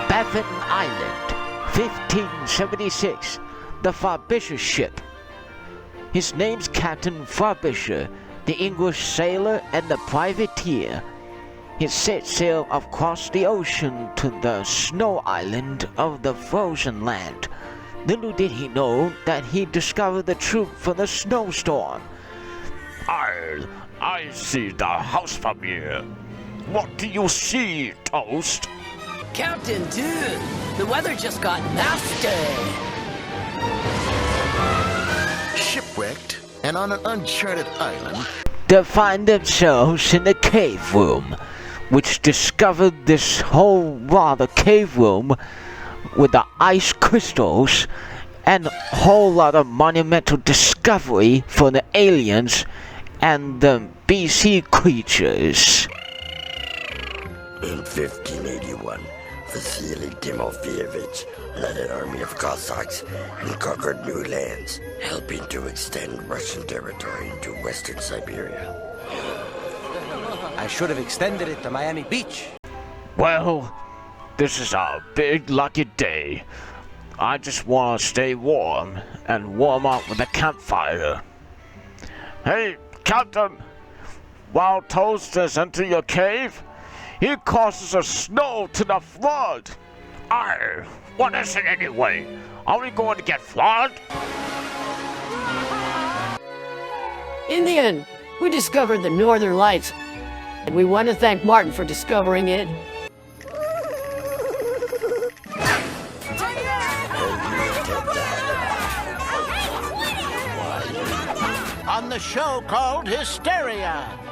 Baffin Island, 1576, the Frobisher ship. His name's Captain Frobisher, the English sailor and the privateer. He set sail across the ocean to the snow island of the frozen land. Little did he know that he discovered the truth for the snowstorm. I see the house from here. What do you see, Toast? Captain, dude, the weather just got nasty. Shipwrecked and on an uncharted island, They find themselves in a cave room, which discovered this whole rather cave room with the ice crystals and a whole lot of monumental discovery for the aliens and the BC creatures. In 1581, Vasily Timofeyevich led an army of Cossacks and conquered new lands, helping to extend Russian territory into western Siberia. I should have extended it to Miami Beach. Well, this is a big lucky day. I just want to stay warm and warm up with a campfire. Hey, Captain! While Toast is into your cave, he causes a snow to the flood. Arr, what is it anyway? Are we going to get flooded? In the end, we discovered the Northern Lights, and we want to thank Martin for discovering it. On the show called Hysteria.